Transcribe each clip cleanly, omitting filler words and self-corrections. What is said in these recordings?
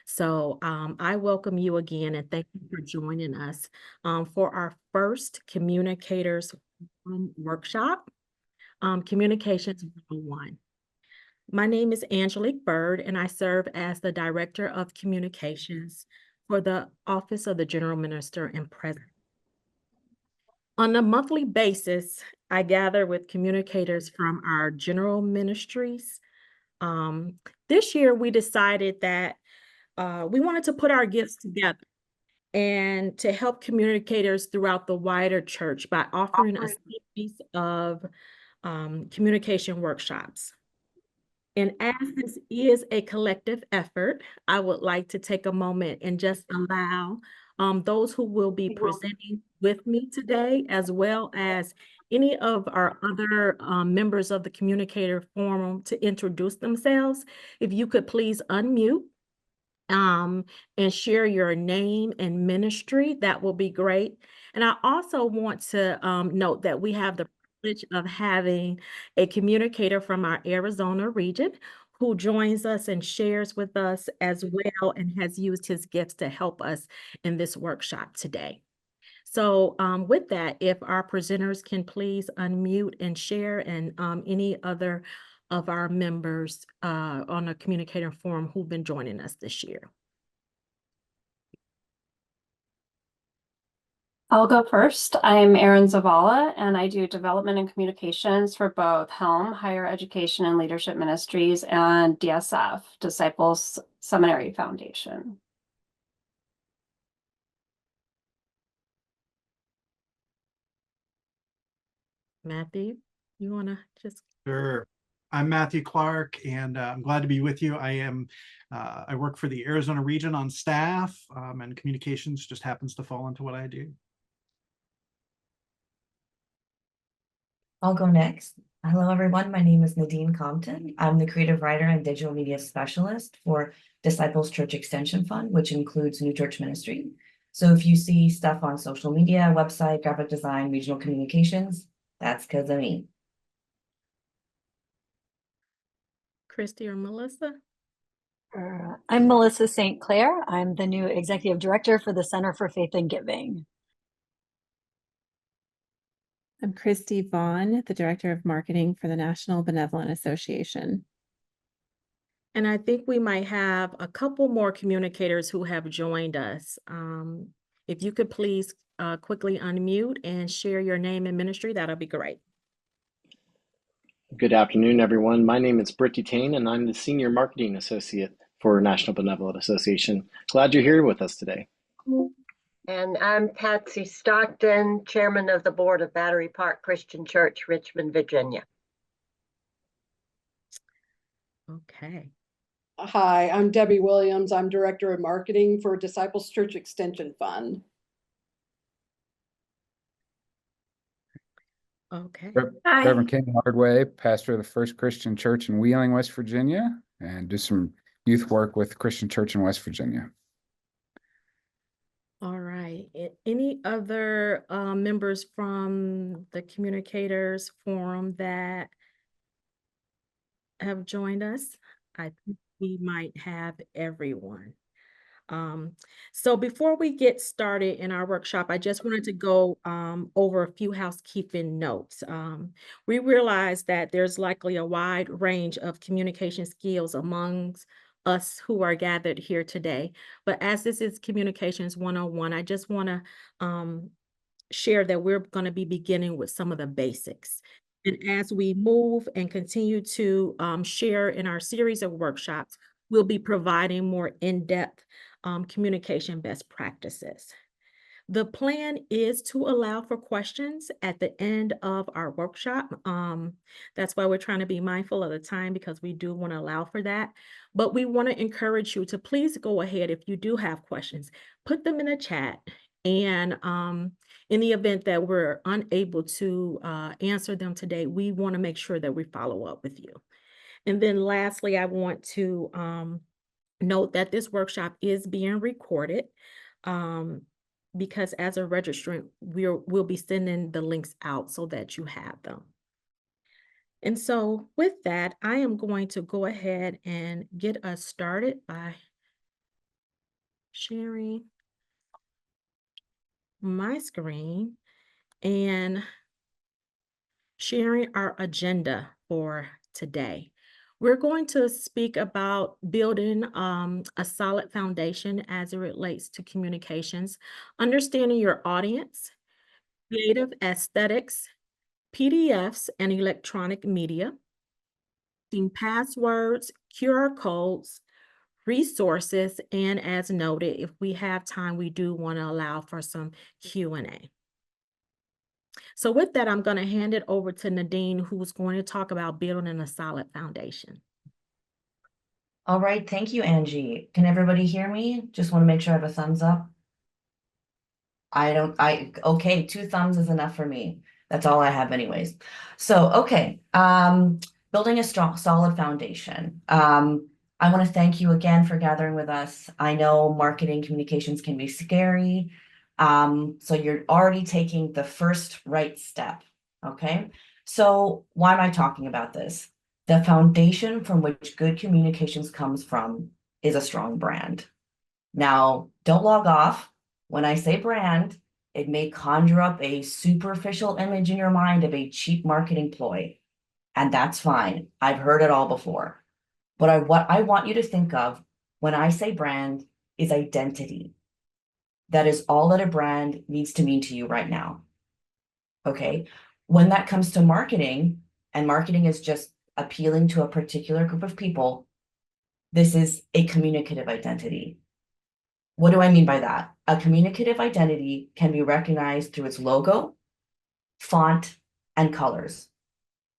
So I welcome you again and thank you for joining us for our first Communicators workshop, Communications 101. My name is Angelique Bird, and I serve as the Director of Communications for the Office of the General Minister and President. On a monthly basis, I gather with communicators from our general ministries. Um, this year, we decided that we wanted to put our gifts together and to help communicators throughout the wider church by offering a series of communication workshops. And as this is a collective effort, I would like to take a moment and just allow those who will be presenting with me today, as well as any of our other members of the Communicator Forum to introduce themselves. If you could please unmute and share your name and ministry, that will be great. And I also want to note that we have the privilege of having a communicator from our Arizona region who joins us and shares with us as well and has used his gifts to help us in this workshop today. So with that, if our presenters can please unmute and share, and any other of our members on the Communicator Forum who've been joining us this year. I'll go first. I'm Erin Zavala, and I do development and communications for both Helm, Higher Education and Leadership Ministries, and DSF, Disciples Seminary Foundation. Matthew, you want to just... Sure. I'm Matthew Clark, and I'm glad to be with you. I work for the Arizona region on staff, and communications just happens to fall into what I do. I'll go next. Hello, everyone. My name is Nadine Compton. I'm the creative writer and digital media specialist for Disciples Church Extension Fund, which includes New Church Ministry. So if you see stuff on social media, website, graphic design, regional communications, that's because of me. Christy or Melissa? I'm Melissa St. Clair. I'm the new executive director for the Center for Faith and Giving. I'm Christy Vaughn, the Director of Marketing for the National Benevolent Association. And I think we might have a couple more communicators who have joined us. If you could please quickly unmute and share your name and ministry, that'll be great. Good afternoon, everyone. My name is Britt Tain, and I'm the Senior Marketing Associate for National Benevolent Association. Glad you're here with us today. And I'm Patsy Stockton, Chairman of the Board of Battery Park Christian Church, Richmond, Virginia. Okay. Hi, I'm Debbie Williams. I'm Director of Marketing for Disciples Church Extension Fund. Okay. Reverend King Hardway, pastor of the First Christian Church in Wheeling, West Virginia, and do some youth work with Christian Church in West Virginia. All right. Any other members from the Communicators Forum that have joined us? I think we might have everyone. So before we get started in our workshop, I just wanted to go over a few housekeeping notes. We realize that there's likely a wide range of communication skills amongst us who are gathered here today. But as this is Communications 101, I just want to share that we're going to be beginning with some of the basics. And as we move and continue to share in our series of workshops, we'll be providing more in-depth communication best practices. The plan is to allow for questions at the end of our workshop. That's why we're trying to be mindful of the time, because we do want to allow for that. But we want to encourage you to please go ahead. If you do have questions, put them in the chat. And in the event that we're unable to answer them today, we want to make sure that we follow up with you. And then lastly, I want to note that this workshop is being recorded because as a registrant, we'll be sending the links out so that you have them. And so with that, I am going to go ahead and get us started by sharing my screen and sharing our agenda for today. We're going to speak about building a solid foundation as it relates to communications, understanding your audience, creative aesthetics, PDFs and electronic media, using passwords, QR codes, resources, and as noted, if we have time, we do want to allow for some Q&A. So with that, I'm going to hand it over to Nadine, who's going to talk about building a solid foundation. All right, thank you, Angie. Can everybody hear me? Just want to make sure I have a thumbs up. Okay, 2 thumbs is enough for me. That's all I have anyways. So, okay, building a strong, solid foundation. I want to thank you again for gathering with us. I know marketing communications can be scary. So you're already taking the first right step, okay? So why am I talking about this? The foundation from which good communications comes from is a strong brand. Now, don't log off. When I say brand, it may conjure up a superficial image in your mind of a cheap marketing ploy, and that's fine. I've heard it all before. But what I want you to think of when I say brand is identity. That is all that a brand needs to mean to you right now. Okay. When that comes to marketing, and marketing is just appealing to a particular group of people, this is a communicative identity. What do I mean by that? A communicative identity can be recognized through its logo, font, and colors,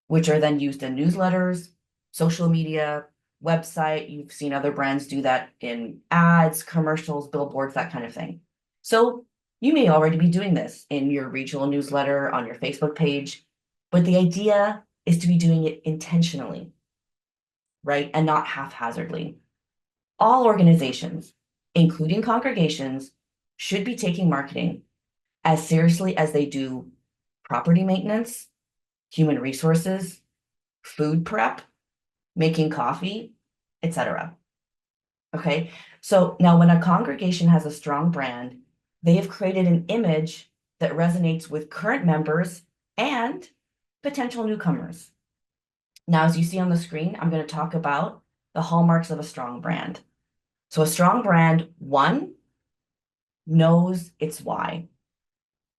which are then used in newsletters, social media, website. You've seen other brands do that in ads, commercials, billboards, that kind of thing. So you may already be doing this in your regional newsletter, on your Facebook page, but the idea is to be doing it intentionally, right? And not haphazardly. All organizations, including congregations, should be taking marketing as seriously as they do property maintenance, human resources, food prep, making coffee, etc. Okay, so now when a congregation has a strong brand, they have created an image that resonates with current members and potential newcomers. Now, as you see on the screen, I'm going to talk about the hallmarks of a strong brand. So a strong brand, one, knows its why.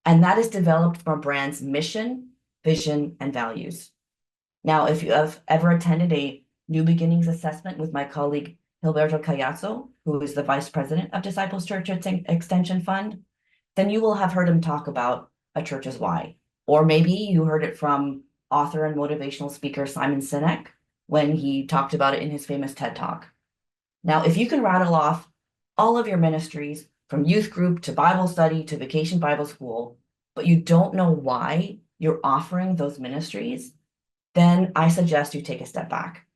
And that is developed from a brand's mission, vision, and values. Now, if you have ever attended a New Beginnings assessment with my colleague, Gilberto Cayazzo, who is the Vice President of Disciples Church Extension Fund, then you will have heard him talk about a church's why. Or maybe you heard it from author and motivational speaker Simon Sinek when he talked about it in his famous TED Talk. Now, if you can rattle off all of your ministries, from youth group to Bible study to Vacation Bible School, but you don't know why you're offering those ministries, then I suggest you take a step back.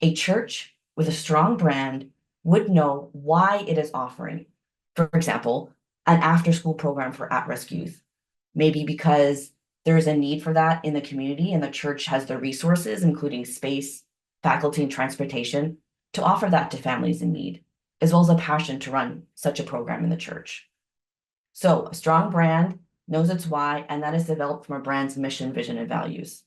A church with a strong brand would know why it is offering, for example, an after-school program for at-risk youth. Maybe because there is a need for that in the community and the church has the resources, including space, faculty, and transportation, to offer that to families in need, as well as a passion to run such a program in the church. So a strong brand knows its why, and that is developed from a brand's mission, vision, and values.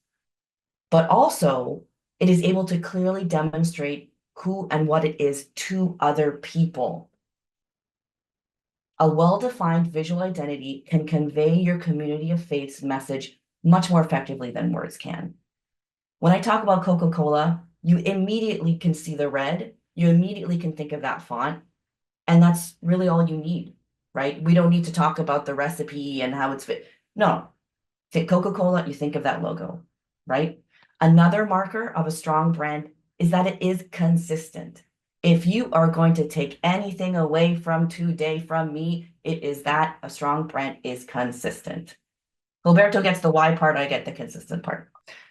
But also, it is able to clearly demonstrate who and what it is to other people. A well-defined visual identity can convey your community of faith's message much more effectively than words can. When I talk about Coca-Cola, you immediately can see the red, you immediately can think of that font, and that's really all you need, right? We don't need to talk about the recipe and how it's fit. No, think Coca-Cola, you think of that logo, right? Another marker of a strong brand is that it is consistent. If you are going to take anything away from today from me, it is that a strong brand is consistent. Gilberto gets the why part, I get the consistent part.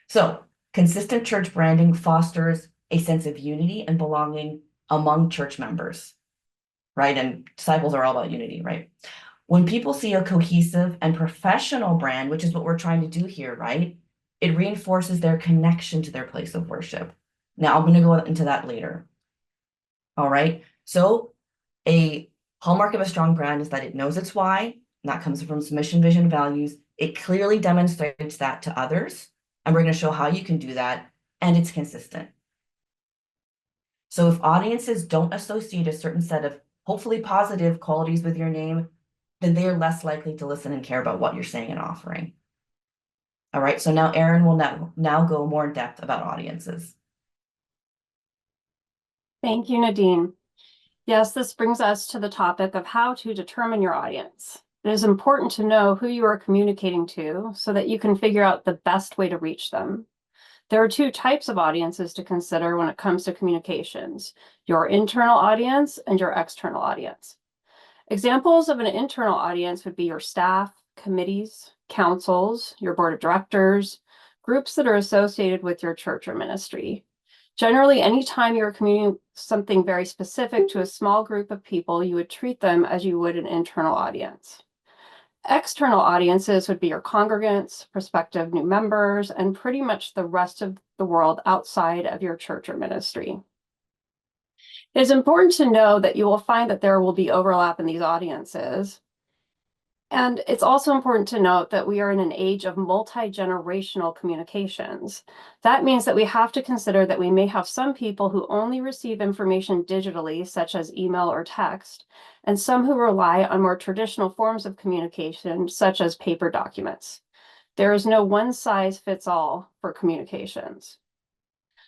So consistent church branding fosters a sense of unity and belonging among church members, right? And disciples are all about unity, right? When people see a cohesive and professional brand, which is what we're trying to do here, right? It reinforces their connection to their place of worship. Now, I'm going to go into that later. All right. So a Hallmark of a strong brand is that it knows its why, and that comes from its mission, vision, values. It clearly demonstrates that to others, and we're going to show how you can do that, and it's consistent. So if audiences don't associate a certain set of hopefully positive qualities with your name, then they are less likely to listen and care about what you're saying and offering. All right, so now Erin will now go more in depth about audiences. Thank you, Nadine. Yes, this brings us to the topic of how to determine your audience. It is important to know who you are communicating to so that you can figure out the best way to reach them. There are two types of audiences to consider when it comes to communications: your internal audience and your external audience. Examples of an internal audience would be your staff, committees, councils, your board of directors, groups that are associated with your church or ministry. Generally, anytime you're communicating something very specific to a small group of people, you would treat them as you would an internal audience. External audiences would be your congregants, prospective new members, and pretty much the rest of the world outside of your church or ministry. It is important to know that you will find that there will be overlap in these audiences. And it's also important to note that we are in an age of multi-generational communications. That means that we have to consider that we may have some people who only receive information digitally, such as email or text, and some who rely on more traditional forms of communication, such as paper documents. There is no one-size-fits-all for communications.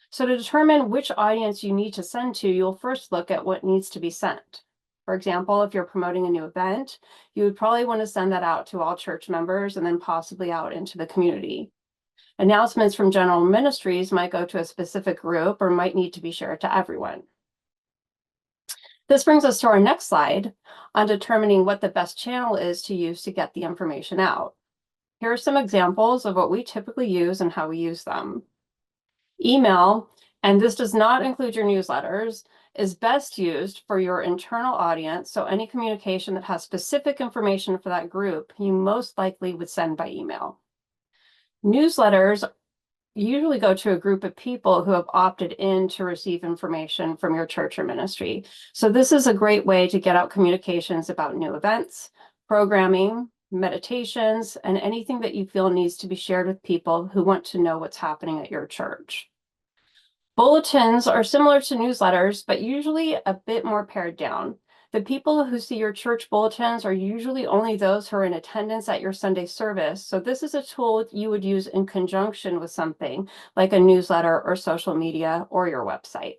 So to determine which audience you need to send to, you'll first look at what needs to be sent. For example, if you're promoting a new event, you would probably want to send that out to all church members and then possibly out into the community. Announcements from general ministries might go to a specific group or might need to be shared to everyone. This brings us to our next slide on determining what the best channel is to use to get the information out. Here are some examples of what we typically use and how we use them. Email, and this does not include your newsletters, is best used for your internal audience, so any communication that has specific information for that group, you most likely would send by email. Newsletters usually go to a group of people who have opted in to receive information from your church or ministry. So this is a great way to get out communications about new events, programming, meditations, and anything that you feel needs to be shared with people who want to know what's happening at your church. Bulletins are similar to newsletters, but usually a bit more pared down. The people who see your church bulletins are usually only those who are in attendance at your Sunday service. So this is a tool you would use in conjunction with something like a newsletter or social media or your website.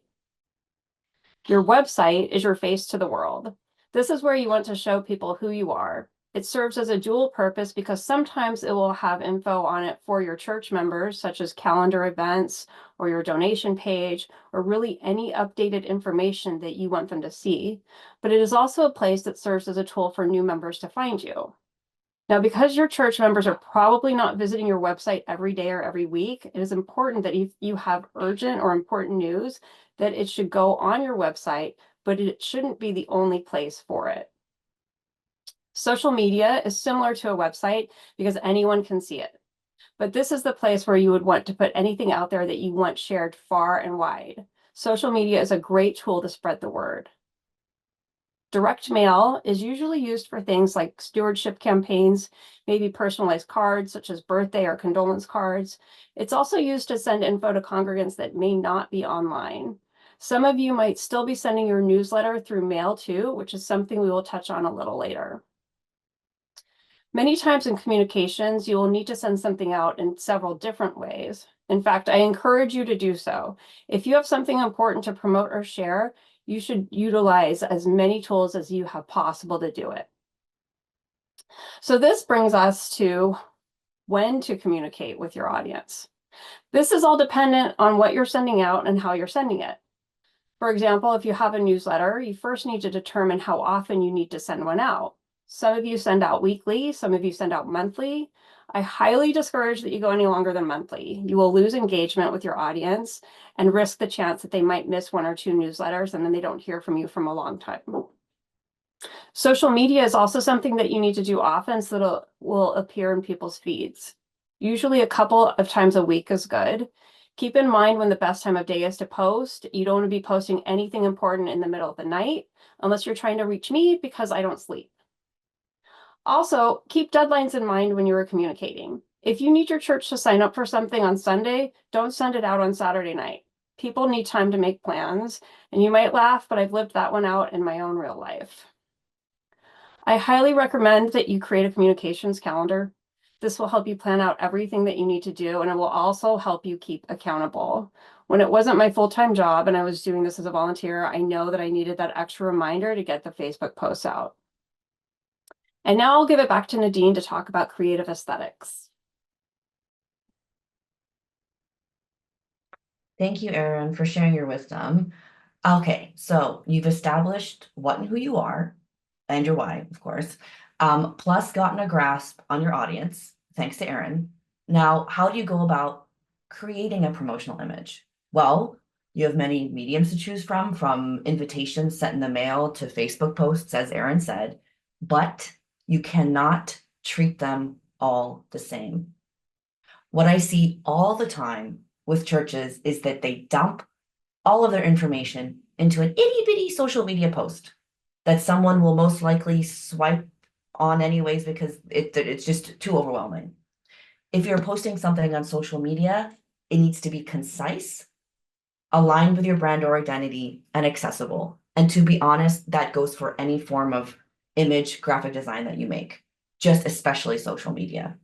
Your website is your face to the world. This is where you want to show people who you are. It serves as a dual purpose because sometimes it will have info on it for your church members, such as calendar events or your donation page, or really any updated information that you want them to see. But it is also a place that serves as a tool for new members to find you. Now, because your church members are probably not visiting your website every day or every week, it is important that if you have urgent or important news, that it should go on your website, but it shouldn't be the only place for it. Social media is similar to a website because anyone can see it. But this is the place where you would want to put anything out there that you want shared far and wide. Social media is a great tool to spread the word. Direct mail is usually used for things like stewardship campaigns, maybe personalized cards such as birthday or condolence cards. It's also used to send info to congregants that may not be online. Some of you might still be sending your newsletter through mail too, which is something we will touch on a little later. Many times in communications, you will need to send something out in several different ways. In fact, I encourage you to do so. If you have something important to promote or share, you should utilize as many tools as you have possible to do it. So this brings us to when to communicate with your audience. This is all dependent on what you're sending out and how you're sending it. For example, if you have a newsletter, you first need to determine how often you need to send one out. Some of you send out weekly, some of you send out monthly. I highly discourage that you go any longer than monthly. You will lose engagement with your audience and risk the chance that they might miss one or two newsletters and then they don't hear from you from a long time. Social media is also something that you need to do often so that it will appear in people's feeds. Usually a couple of times a week is good. Keep in mind when the best time of day is to post. You don't want to be posting anything important in the middle of the night unless you're trying to reach me because I don't sleep. Also, keep deadlines in mind when you are communicating. If you need your church to sign up for something on Sunday, don't send it out on Saturday night. People need time to make plans, and you might laugh, but I've lived that one out in my own real life. I highly recommend that you create a communications calendar. This will help you plan out everything that you need to do, and it will also help you keep accountable. When it wasn't my full-time job and I was doing this as a volunteer, I know that I needed that extra reminder to get the Facebook posts out. And now I'll give it back to Nadine to talk about creative aesthetics. Thank you, Erin, for sharing your wisdom. Okay, so you've established what and who you are, and your why, of course, plus gotten a grasp on your audience, thanks to Erin. Now, how do you go about creating a promotional image? Well, you have many mediums to choose from invitations sent in the mail to Facebook posts, as Erin said, but you cannot treat them all the same. What I see all the time with churches is that they dump all of their information into an itty bitty social media post that someone will most likely swipe on anyways because it's just too overwhelming. If you're posting something on social media, it needs to be concise, aligned with your brand or identity, and accessible. And to be honest, that goes for any form of image graphic design that you make, just especially social media.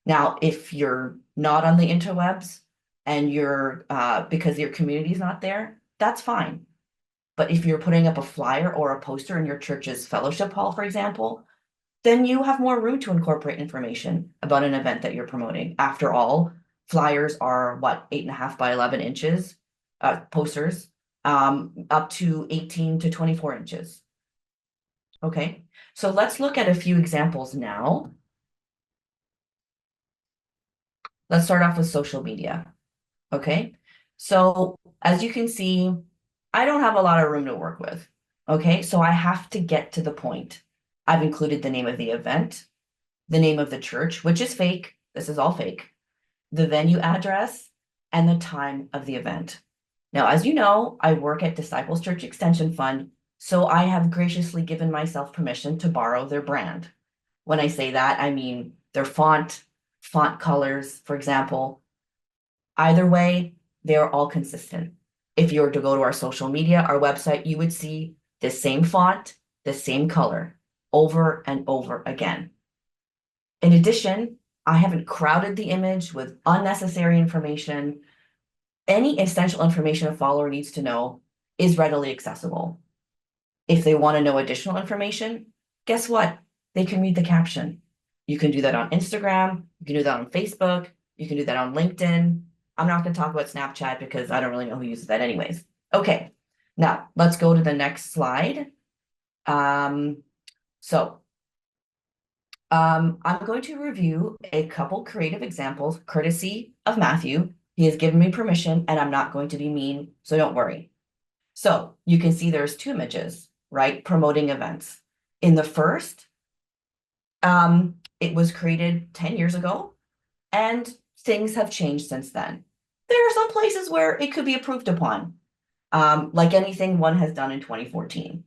Now, if you're not on the interwebs and you're because your community is not there, that's fine. But if you're putting up a flyer or a poster in your church's fellowship hall, for example, then you have more room to incorporate information about an event that you're promoting. After all, flyers are what, 8.5 by 11 inches, posters, up to 18 to 24 inches. Okay, so let's look at a few examples now. Let's start off with social media. Okay, so as you can see, I don't have a lot of room to work with. Okay, so I have to get to the point. I've included the name of the event, the name of the church, which is fake. This is all fake. The venue address and the time of the event. Now, as you know, I work at Disciples Church Extension Fund, so I have graciously given myself permission to borrow their brand. When I say that, I mean their font colors, for example. Either way, they are all consistent. If you were to go to our social media, our website, you would see the same font, the same color, over and over again. In addition, I haven't crowded the image with unnecessary information. Any essential information a follower needs to know is readily accessible. If they want to know additional information, guess what? They can read the caption. You can do that on Instagram, you can do that on Facebook, you can do that on LinkedIn. I'm not going to talk about Snapchat because I don't really know who uses that anyways. Okay, now let's go to the next slide. I'm going to review a couple creative examples courtesy of Matthew. He has given me permission and I'm not going to be mean, so don't worry. So you can see there's two images, right? Promoting events. In the first, it was created 10 years ago and things have changed since then. There are some places where it could be improved upon, like anything one has done in 2014.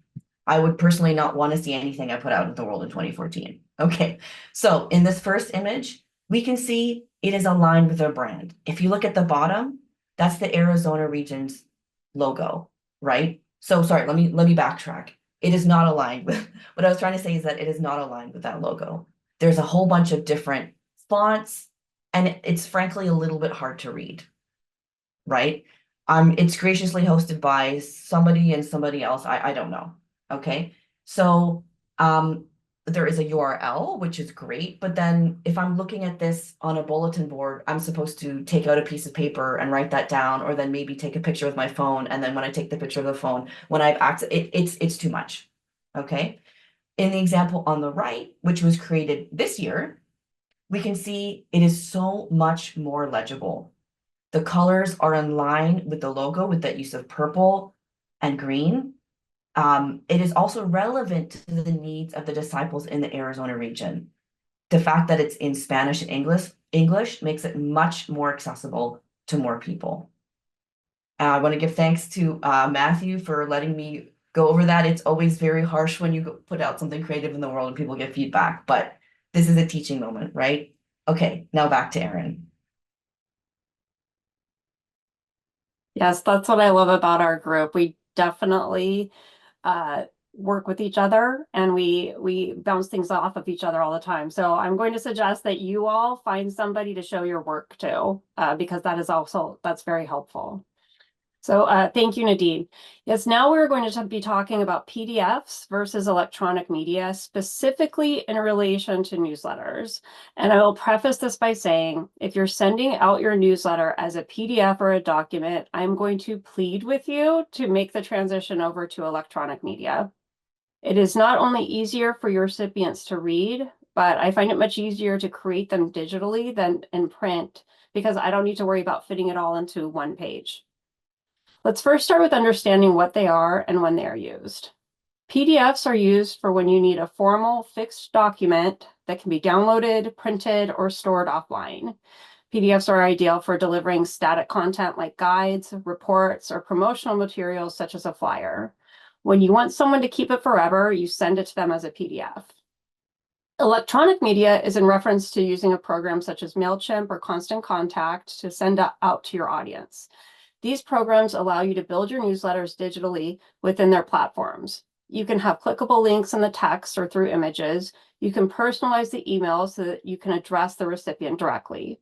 I would personally not want to see anything I put out in the world in 2014. Okay, so in this first image, we can see it is aligned with their brand. If you look at the bottom, that's the Arizona region's logo, right? So sorry, let me backtrack. It is not aligned with, what I was trying to say is that it is not aligned with that logo. There's a whole bunch of different fonts, and it's frankly a little bit hard to read, right? It's graciously hosted by somebody and somebody else. I don't know. Okay, so there is a URL, which is great, but then if I'm looking at this on a bulletin board, I'm supposed to take out a piece of paper and write that down, or then maybe take a picture with my phone. And then when I take the picture of the phone, when I've access, it's too much. Okay, in the example on the right, which was created this year, we can see it is so much more legible. The colors are in line with the logo with that use of purple and green. It is also relevant to the needs of the disciples in the Arizona region. The fact that it's in Spanish and English makes it much more accessible to more people. I want to give thanks to Matthew for letting me go over that. It's always very harsh when you put out something creative in the world and people get feedback, but this is a teaching moment, right? Okay, now back to Erin. Yes, that's what I love about our group. We definitely work with each other, and we bounce things off of each other all the time. So I'm going to suggest that you all find somebody to show your work to, because that's very helpful. So thank you, Nadine. Yes, now we're going to be talking about PDFs versus electronic media, specifically in relation to newsletters. And I will preface this by saying, if you're sending out your newsletter as a PDF or a document, I'm going to plead with you to make the transition over to electronic media. It is not only easier for your recipients to read, but I find it much easier to create them digitally than in print, because I don't need to worry about fitting it all into one page. Let's first start with understanding what they are and when they are used. PDFs are used for when you need a formal fixed document that can be downloaded, printed, or stored offline. PDFs are ideal for delivering static content like guides, reports, or promotional materials such as a flyer. When you want someone to keep it forever, you send it to them as a PDF. Electronic media is in reference to using a program such as MailChimp or Constant Contact to send out to your audience. These programs allow you to build your newsletters digitally within their platforms. You can have clickable links in the text or through images. You can personalize the emails so that you can address the recipient directly.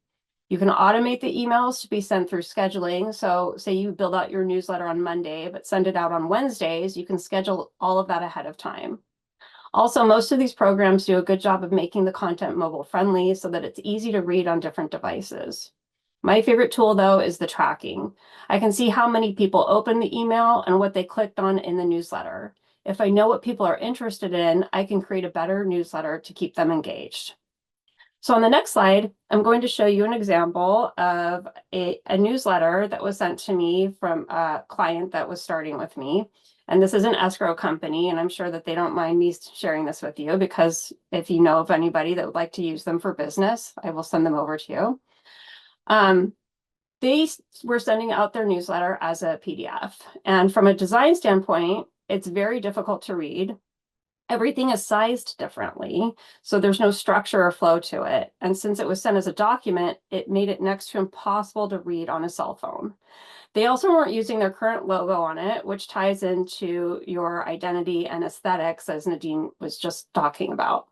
You can automate the emails to be sent through scheduling. So say you build out your newsletter on Monday, but send it out on Wednesdays, you can schedule all of that ahead of time. Also, most of these programs do a good job of making the content mobile friendly so that it's easy to read on different devices. My favorite tool, though, is the tracking. I can see how many people opened the email and what they clicked on in the newsletter. If I know what people are interested in, I can create a better newsletter to keep them engaged. So on the next slide, I'm going to show you an example of a newsletter that was sent to me from a client that was starting with me. And this is an escrow company, and I'm sure that they don't mind me sharing this with you, because if you know of anybody that would like to use them for business, I will send them over to you. They were sending out their newsletter as a PDF. And from a design standpoint, it's very difficult to read. Everything is sized differently, so there's no structure or flow to it. And since it was sent as a document, it made it next to impossible to read on a cell phone. They also weren't using their current logo on it, which ties into your identity and aesthetics, as Nadine was just talking about.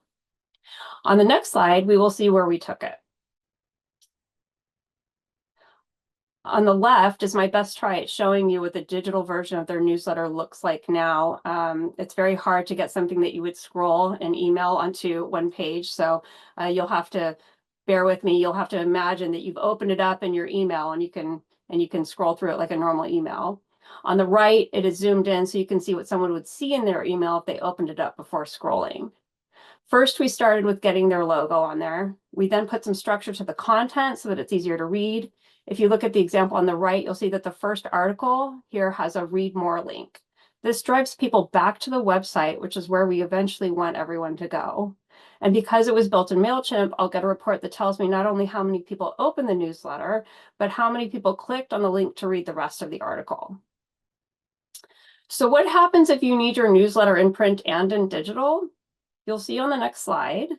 On the next slide, we will see where we took it. On the left is my best try at showing you what the digital version of their newsletter looks like now. It's very hard to get something that you would scroll and email onto one page. So you'll have to bear with me. You'll have to imagine that you've opened it up in your email and you can scroll through it like a normal email. On the right, it is zoomed in so you can see what someone would see in their email if they opened it up before scrolling. First, we started with getting their logo on there. We then put some structure to the content so that it's easier to read. If you look at the example on the right, you'll see that the first article here has a read more link. This drives people back to the website, which is where we eventually want everyone to go. And because it was built in MailChimp, I'll get a report that tells me not only how many people opened the newsletter, but how many people clicked on the link to read the rest of the article. So what happens if you need your newsletter in print and in digital? You'll see on the next slide,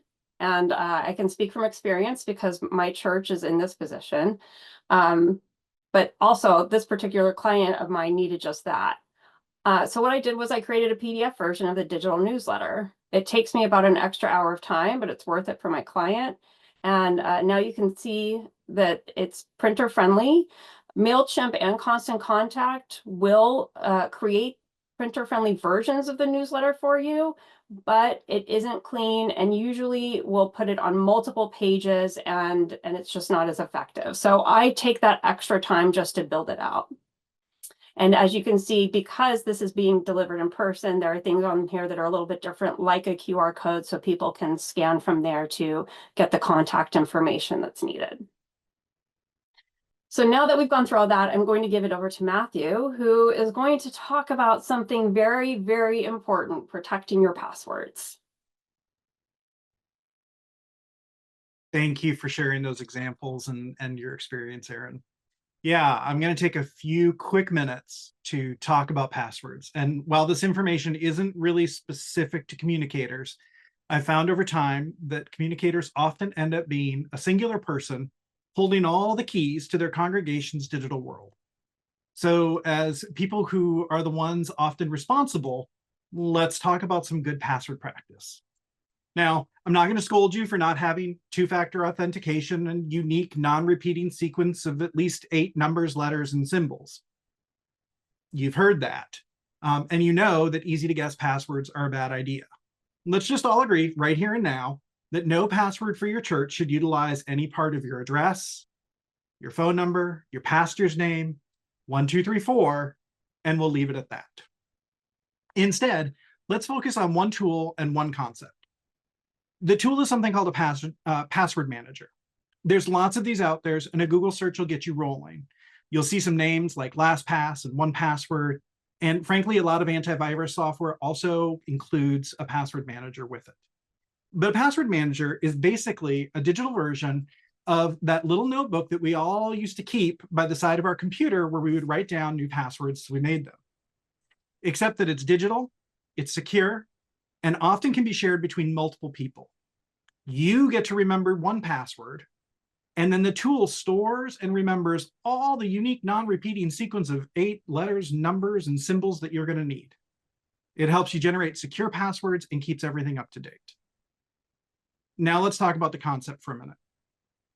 and I can speak from experience because my church is in this position. But also this particular client of mine needed just that. So what I did was I created a PDF version of the digital newsletter. It takes me about an extra hour of time, but it's worth it for my client. And now you can see that it's printer friendly. MailChimp and Constant Contact will create printer-friendly versions of the newsletter for you, but it isn't clean, and usually we'll put it on multiple pages and it's just not as effective. So I take that extra time just to build it out. And as you can see, because this is being delivered in person, there are things on here that are a little bit different, like a QR code, so people can scan from there to get the contact information that's needed. So now that we've gone through all that, I'm going to give it over to Matthew, who is going to talk about something very, very important: protecting your passwords. Thank you for sharing those examples and your experience, Erin. Yeah, I'm going to take a few quick minutes to talk about passwords. And while this information isn't really specific to communicators, I found over time that communicators often end up being a singular person holding all the keys to their congregation's digital world. So as people who are the ones often responsible, let's talk about some good password practice. Now, I'm not going to scold you for not having two-factor authentication and unique non-repeating sequence of at least 8 numbers, letters, and symbols. You've heard that. And you know that easy-to-guess passwords are a bad idea. Let's just all agree right here and now that no password for your church should utilize any part of your address, your phone number, your pastor's name, 1, 2, 3, 4, and we'll leave it at that. Instead, let's focus on one tool and one concept. The tool is something called a password manager. There's lots of these out there, and a Google search will get you rolling. You'll see some names like LastPass and 1Password. And frankly, a lot of antivirus software also includes a password manager with it. But a password manager is basically a digital version of that little notebook that we all used to keep by the side of our computer where we would write down new passwords as we made them. Except that it's digital, it's secure, and often can be shared between multiple people. You get to remember one password, and then the tool stores and remembers all the unique non-repeating sequence of 8 letters, numbers, and symbols that you're going to need. It helps you generate secure passwords and keeps everything up to date. Now let's talk about the concept for a minute.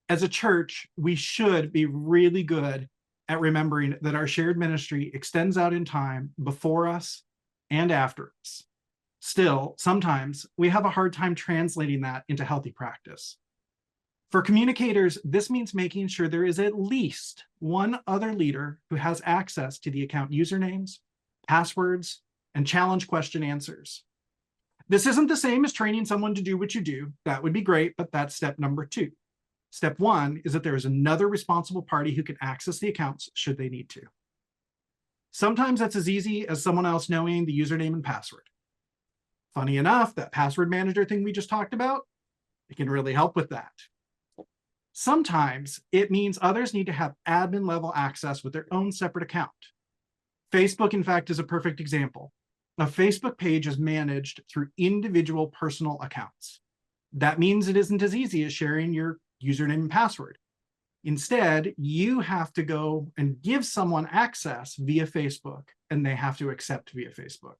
As a church, we should be really good at remembering that our shared ministry extends out in time before us and after us. Still, sometimes we have a hard time translating that into healthy practice. For communicators, this means making sure there is at least one other leader who has access to the account usernames, passwords, and challenge question answers. This isn't the same as training someone to do what you do. That would be great, but that's step number 2. Step 1 is that there is another responsible party who can access the accounts should they need to. Sometimes that's as easy as someone else knowing the username and password. Funny enough, that password manager thing we just talked about, it can really help with that. Sometimes it means others need to have admin level access with their own separate account. Facebook, in fact, is a perfect example. A Facebook page is managed through individual personal accounts. That means it isn't as easy as sharing your username and password. Instead, you have to go and give someone access via Facebook, and they have to accept via Facebook.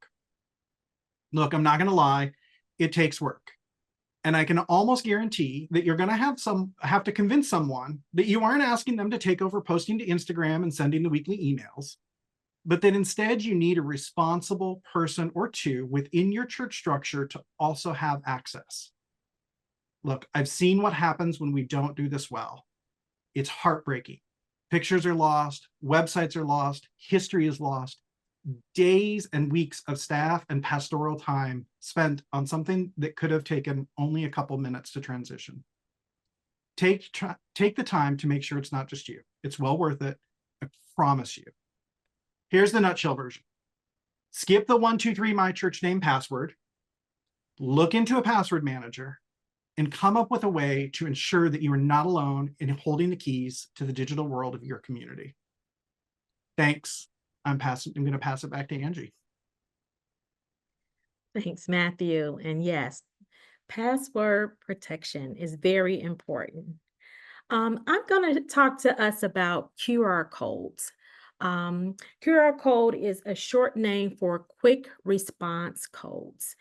Look, I'm not going to lie, it takes work. And I can almost guarantee that you're going to have to convince someone that you aren't asking them to take over posting to Instagram and sending the weekly emails, but that instead you need a responsible person or two within your church structure to also have access. Look, I've seen what happens when we don't do this well. It's heartbreaking. Pictures are lost, websites are lost, history is lost. Days and weeks of staff and pastoral time spent on something that could have taken only a couple minutes to transition. Take the time to make sure it's not just you. It's well worth it. I promise you. Here's the nutshell version. Skip the 123 my church name password, look into a password manager, and come up with a way to ensure that you are not alone in holding the keys to the digital world of your community. Thanks. I'm going to pass it back to Angie. Thanks, Matthew. And yes, password protection is very important. I'm going to talk to us about QR codes. QR code is a short name for quick response codes.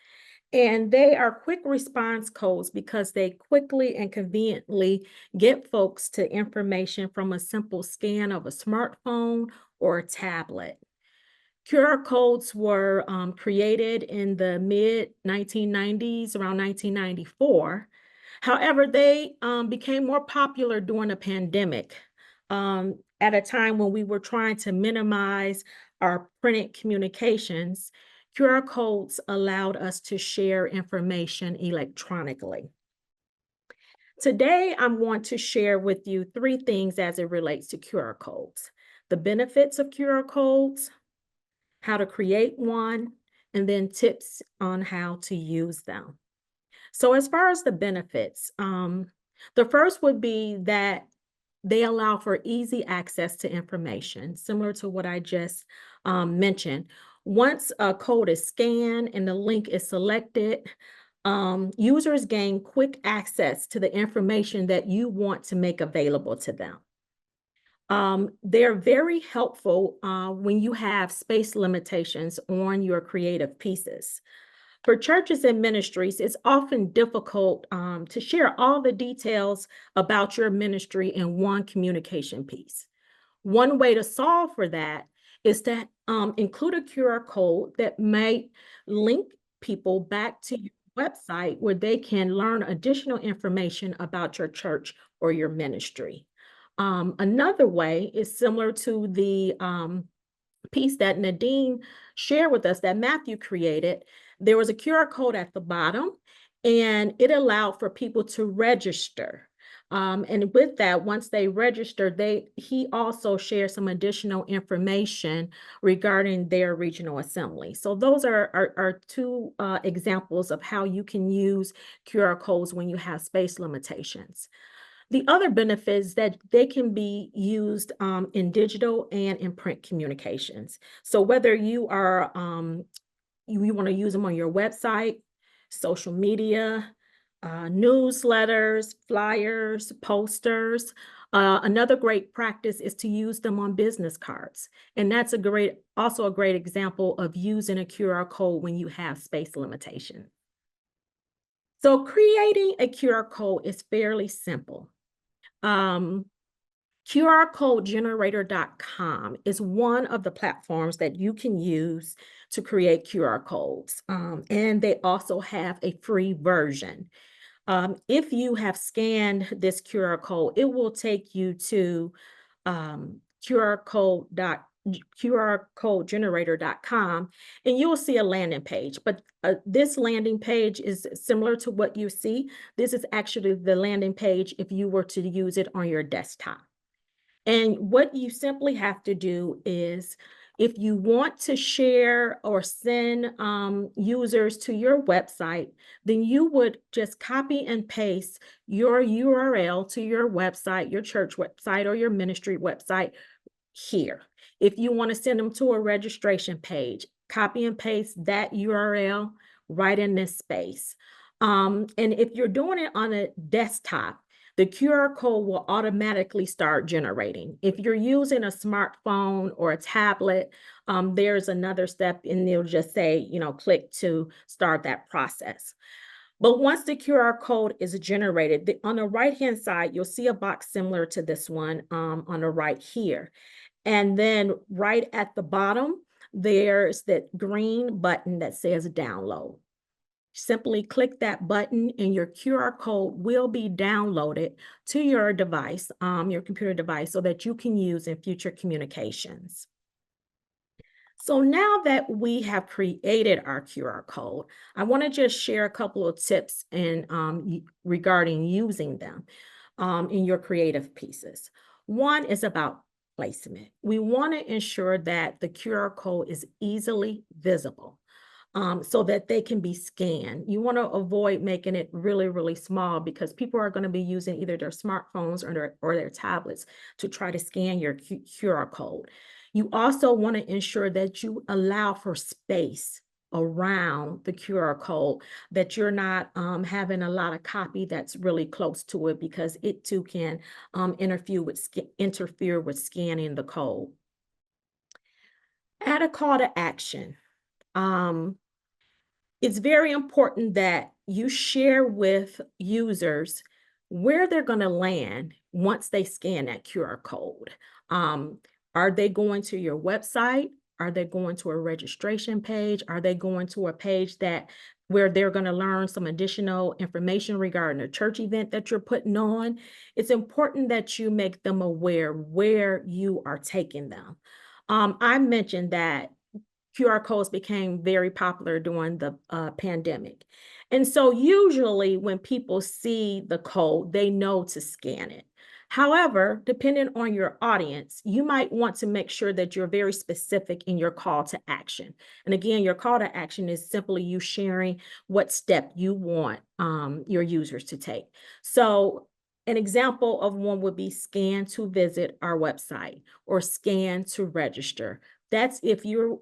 And they are quick response codes because they quickly and conveniently get folks to information from a simple scan of a smartphone or a tablet. QR codes were created in the mid-1990s, around 1994. However, they became more popular during the pandemic at a time when we were trying to minimize our printed communications. QR codes allowed us to share information electronically. Today, I'm going to share with you 3 things as it relates to QR codes: the benefits of QR codes, how to create one, and then tips on how to use them. So as far as the benefits, the first would be that they allow for easy access to information, similar to what I just mentioned. Once a code is scanned and the link is selected, users gain quick access to the information that you want to make available to them. They're very helpful when you have space limitations on your creative pieces. For churches and ministries, it's often difficult to share all the details about your ministry in one communication piece. One way to solve for that is to include a QR code that might link people back to your website where they can learn additional information about your church or your ministry. Another way is similar to the piece that Nadine shared with us that Matthew created. There was a QR code at the bottom, and it allowed for people to register. And with that, once they registered, he also shared some additional information regarding their regional assembly. So those are two examples of how you can use QR codes when you have space limitations. The other benefit is that they can be used in digital and in print communications. So whether you are you want to use them on your website, social media, newsletters, flyers, posters. Another great practice is to use them on business cards. And that's also a great example of using a QR code when you have space limitation. So creating a QR code is fairly simple. QRCodeGenerator.com is one of the platforms that you can use to create QR codes. And they also have a free version. If you have scanned this QR code, it will take you to QRCodeGenerator.com, and you'll see a landing page. But this landing page is similar to what you see. This is actually the landing page if you were to use it on your desktop. And what you simply have to do is, if you want to share or send users to your website, then you would just copy and paste your URL to your website, your church website, or your ministry website here. If you want to send them to a registration page, copy and paste that URL right in this space. And if you're doing it on a desktop, the QR code will automatically start generating. If you're using a smartphone or a tablet, there's another step, and they'll just say, click to start that process. But once the QR code is generated, on the right-hand side, you'll see a box similar to this one on the right here. And then right at the bottom, there's that green button that says download. Simply click that button and your QR code will be downloaded to your device, your computer device, so that you can use in future communications. So now that we have created our QR code, I want to just share a couple of tips regarding using them in your creative pieces. One is about placement. We want to ensure that the QR code is easily visible. So that they can be scanned. You want to avoid making it really, really small, because people are going to be using either their smartphones or their tablets to try to scan your QR code. You also want to ensure that you allow for space around the QR code, that you're not having a lot of copy that's really close to it, because it too can interfere with scanning the code. Add a call to action. It's very important that you share with users where they're going to land once they scan that QR code. Are they going to your website? Are they going to a registration page? Are they going to a page where they're going to learn some additional information regarding a church event that you're putting on? It's important that you make them aware where you are taking them. I mentioned that QR codes became very popular during the pandemic. And so usually when people see the code, they know to scan it. However, depending on your audience, you might want to make sure that you're very specific in your call to action. And again, your call to action is simply you sharing what step you want your users to take. So An example of one would be scan to visit our website or scan to register. That's if you're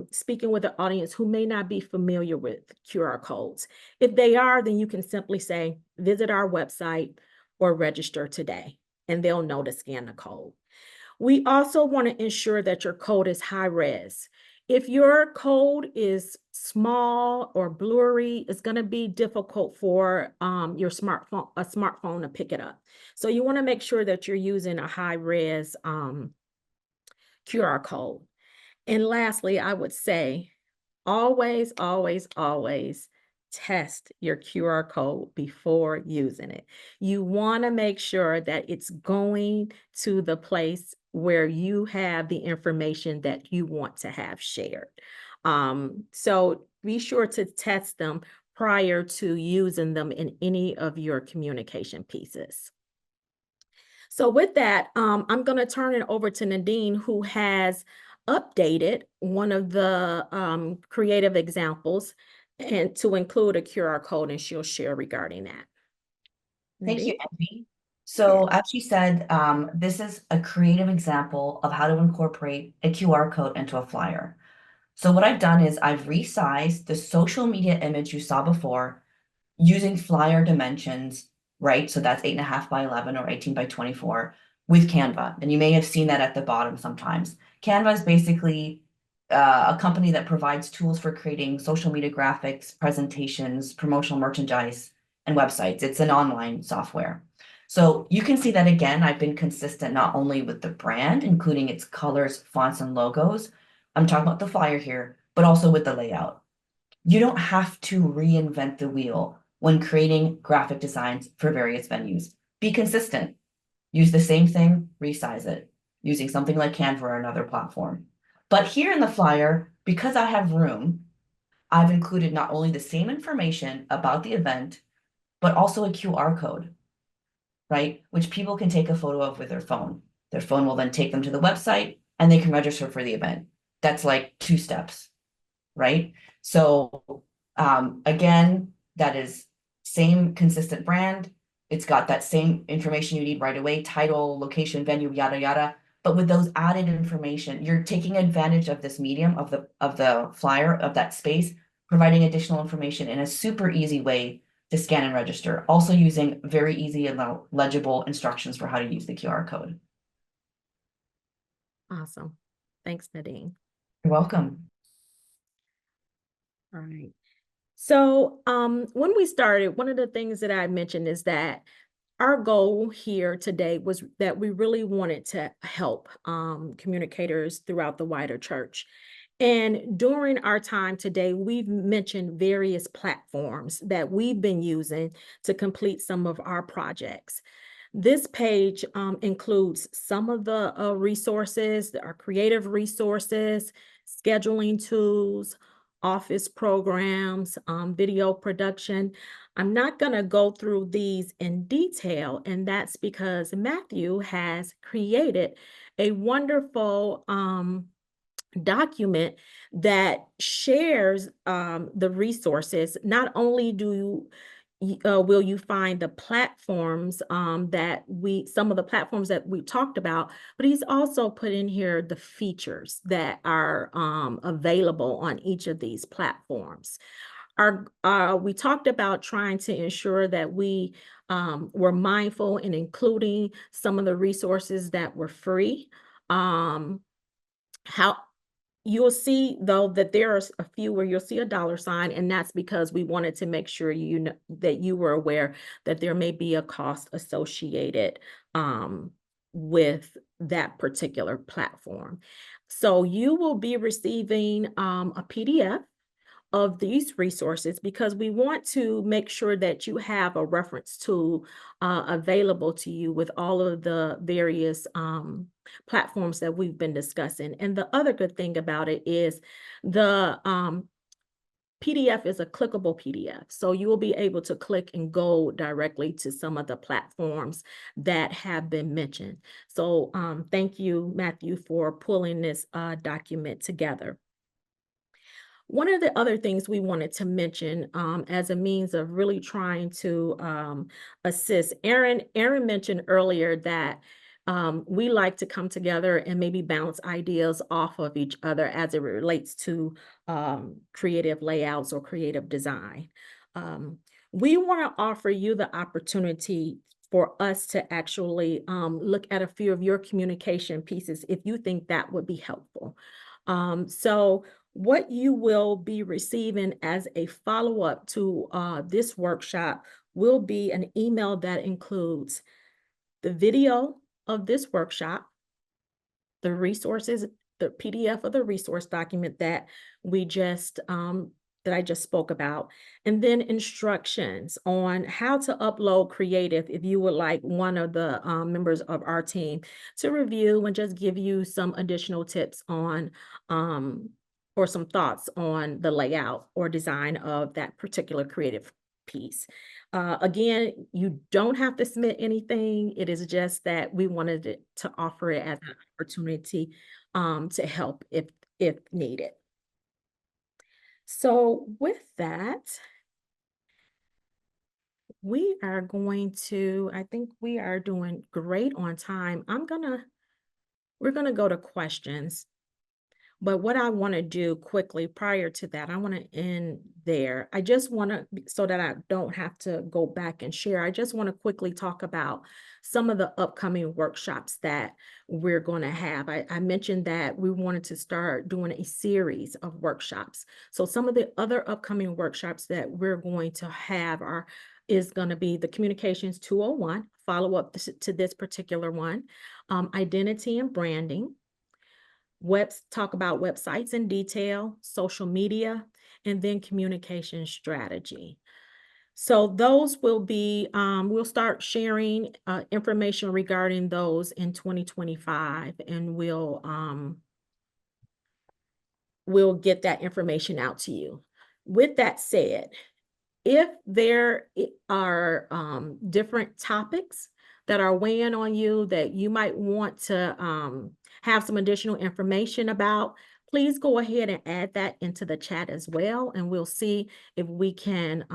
speaking with an audience who may not be familiar with QR codes. If they are, then you can simply say, visit our website or register today, and they'll know to scan the code. We also want to ensure that your code is high res. If your code is small or blurry, it's going to be difficult for your smartphone to pick it up. So you want to make sure that you're using a high res QR code. And lastly, I would say always, always, always test your QR code before using it. You want to make sure that it's going to the place where you have the information that you want to have shared. So be sure to test them prior to using them in any of your communication pieces. So with that, I'm going to turn it over to Nadine, who has updated one of the creative examples and to include a QR code, and she'll share regarding that. Thank you, Nadine? Envy. So as she said, this is a creative example of how to incorporate a QR code into a flyer. So what I've done is I've resized the social media image you saw before using flyer dimensions, right? So that's 8.5 by 11 or 18 by 24 with Canva. And you may have seen that at the bottom sometimes. Canva is basically a company that provides tools for creating social media graphics, presentations, promotional merchandise, and websites. It's an online software. So you can see that again, I've been consistent not only with the brand, including its colors, fonts, and logos. I'm talking about the flyer here, but also with the layout. You don't have to reinvent the wheel when creating graphic designs for various venues. Be consistent. Use the same thing, resize it, using something like Canva or another platform. But here in the flyer, because I have room, I've included not only the same information about the event, but also a QR code, right? Which people can take a photo of with their phone. Their phone will then take them to the website and they can register for the event. That's like 2 steps, right? So again, that is same consistent brand. It's got that same information you need right away, title, location, venue, yada, yada. But with those added information, you're taking advantage of this medium of the flyer, of that space, providing additional information in a super easy way to scan and register. Also using very easy and legible instructions for how to use the QR code. Awesome. Thanks, Nadine. You're welcome. All right. So when we started, one of the things that I mentioned is that our goal here today was that we really wanted to help communicators throughout the wider church. And during our time today, we've mentioned various platforms that we've been using to complete some of our projects. This page includes some of the resources, our creative resources, scheduling tools, office programs, video production. I'm not going to go through these in detail, and that's because Matthew has created a wonderful document that shares the resources. Not only will you find the platforms some of the platforms that we talked about, but he's also put in here the features that are available on each of these platforms. We talked about trying to ensure that we were mindful in including some of the resources that were free. You'll see, though, that there are a few where you'll see a $, and that's because we wanted to make sure that you were aware that there may be a cost associated with that particular platform. So you will be receiving a PDF of these resources because we want to make sure that you have a reference tool available to you with all of the various platforms that we've been discussing. And the other good thing about it is the PDF is a clickable PDF. So you will be able to click and go directly to some of the platforms that have been mentioned. So thank you, Matthew, for pulling this document together. One of the other things we wanted to mention as a means of really trying to assist, Aaron mentioned earlier that we like to come together and maybe bounce ideas off of each other as it relates to creative layouts or creative design. We want to offer you the opportunity for us to actually look at a few of your communication pieces if you think that would be helpful. So what you will be receiving as a follow-up to this workshop will be an email that includes the video of this workshop, the resources, the PDF of the resource document that we just that I just spoke about, and then instructions on how to upload Creative if you would like one of the members of our team to review and just give you some additional tips on or some thoughts on the layout or design of that particular creative piece. Again, you don't have to submit anything. It is just that we wanted to offer it as an opportunity to help if needed. So with that, we are going to, I think we are doing great on time. We're gonna go to questions. But what I want to do quickly prior to that, I want to end there. I just want to, so that I don't have to go back and share, I just want to quickly talk about some of the upcoming workshops that we're going to have. I mentioned that we wanted to start doing a series of workshops. So some of the other upcoming workshops that we're going to have is going to be the Communications 201, follow up to this particular one, identity and branding, talk about websites in detail, social media, and then communication strategy. So those will be, we'll start sharing information regarding those in 2025, and we'll get that information out to you. With that said, if there are different topics that are weighing on you that you might want to have some additional information about, please go ahead and add that into the chat as well, and we'll see if we can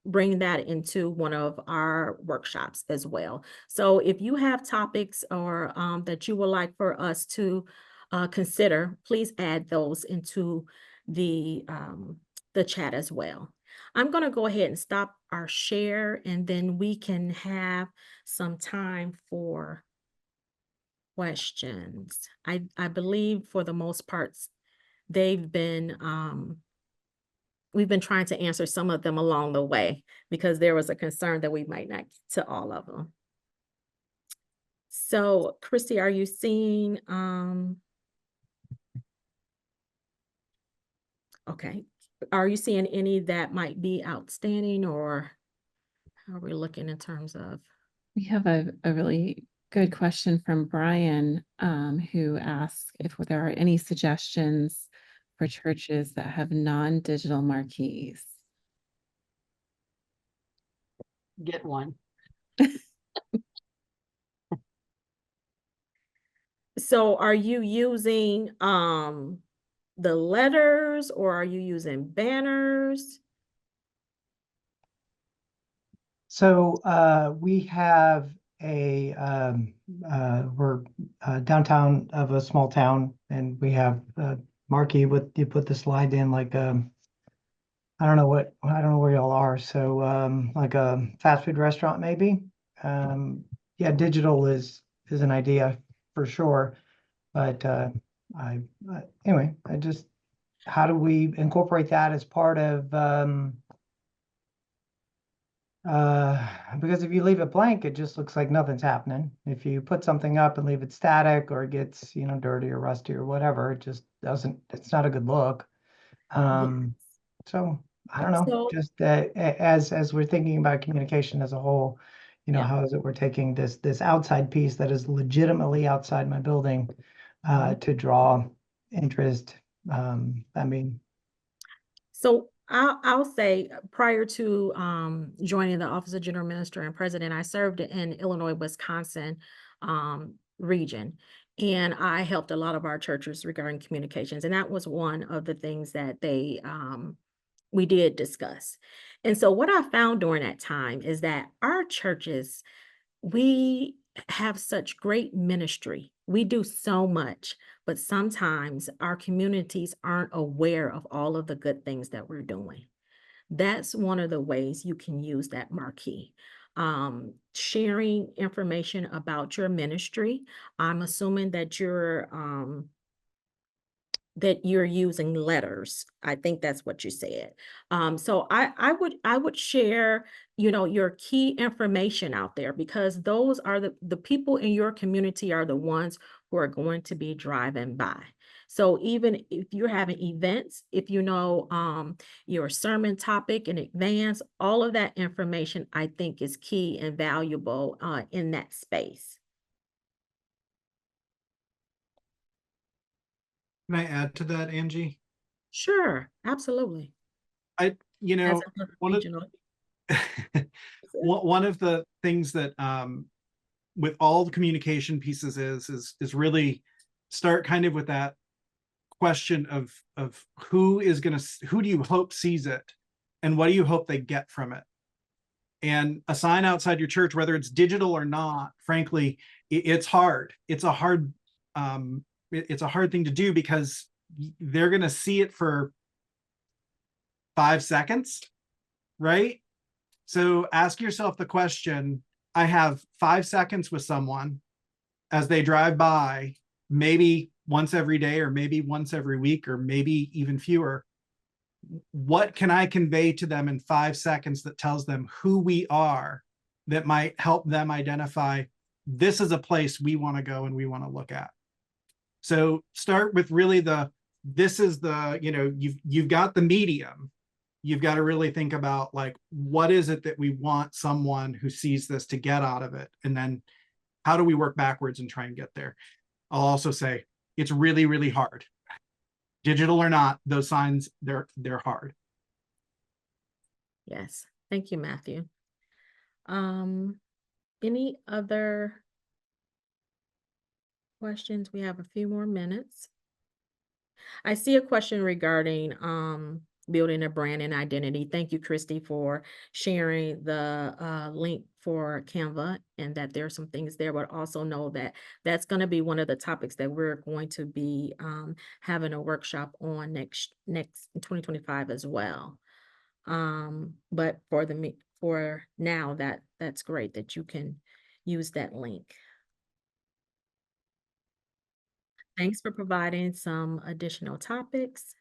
bring that into one of our workshops as well. So if you have topics or that you would like for us to consider, please add those into the chat as well. I'm going to go ahead and stop our share, and then we can have some time for questions. I believe for the most parts, we've been trying to answer some of them along the way because there was a concern that we might not get to all of them. So, Christy, are you seeing? Okay. Are you seeing any that might be outstanding, or how are we looking in terms of? We have a really good question from Brian, who asks if there are any suggestions for churches that have non-digital marquees. Get one. So are you using the letters, or are you using banners? So we have we're downtown of a small town, and we have a marquee with, you put the slide in like I don't know where y'all are. So like a fast food restaurant maybe. Yeah, digital is an idea for sure. But anyway, how do we incorporate that as part of because if you leave it blank, it just looks like nothing's happening. If you put something up and leave it static, or it gets, dirty or rusty or whatever, it just doesn't, it's not a good look. So I don't know, So- just as we're thinking about communication as a whole, Yeah. how is it we're taking this outside piece that is legitimately outside my building to draw interest. So I'll say, prior to joining the Office of General Minister and President, I served in Illinois, Wisconsin region. And I helped a lot of our churches regarding communications, and that was one of the things that we did discuss. And so what I found during that time is that our churches, we have such great ministry. We do so much, but sometimes our communities aren't aware of all of the good things that we're doing. That's one of the ways you can use that marquee. Sharing information about your ministry. I'm assuming that you're using letters. I think that's what you said. So I would share, your key information out there, because those are the people in your community are the ones who are going to be driving by. So even if you're having events, if you know your sermon topic in advance, all of that information I think is key and valuable in that space. Can I add to that, Angie? Sure, absolutely. As a one of regional. one of the things that with all the communication pieces is really start kind of with that question of who do you hope sees it, and what do you hope they get from it? And a sign outside your church, whether it's digital or not, frankly, it's hard. It's a hard thing to do, because they're going to see it for 5 seconds, right? So ask yourself the question, I have 5 seconds with someone as they drive by, maybe once every day, or maybe once every week, or maybe even fewer. What can I convey to them in 5 seconds that tells them who we are, that might help them identify this is a place we want to go and we want to look at? So start with really you've got the medium. You've got to really think about, like, what is it that we want someone who sees this to get out of it? And then how do we work backwards and try and get there? I'll also say it's really, really hard. Digital or not, those signs, they're hard. Yes. Thank you, Matthew. Any other questions? We have a few more minutes. I see a question regarding building a brand and identity. Thank you, Christy, for sharing the link for Canva, and that there are some things there, but also know that that's going to be one of the topics that we're going to be having a workshop on next 2025 as well. But for now, that's great that you can use that link. Thanks for providing some additional topics.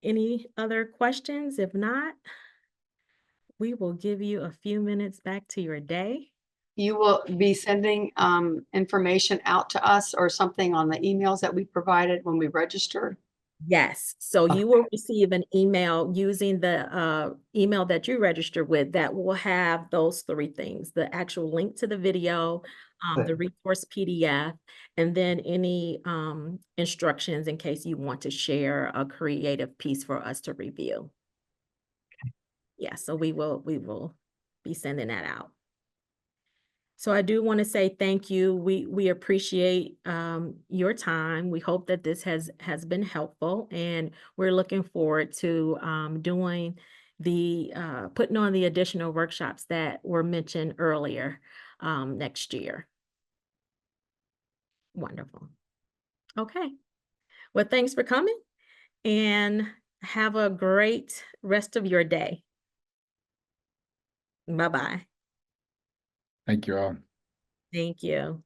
Any other questions? If not, we will give you a few minutes back to your day. You will be sending information out to us or something on the emails that we provided when we registered? Yes, so you will receive an email using the email that you registered with that will have those 3 things: the actual link to the video, the resource PDF, and then any instructions in case you want to share a creative piece for us to review. Yeah, so we will be sending that out. So I do want to say thank you. We appreciate your time. We hope that this has been helpful, and we're looking forward to doing putting on the additional workshops that were mentioned earlier next year. Wonderful. Okay. Well, thanks for coming, and have a great rest of your day. Bye-bye. Thank you all. Thank you.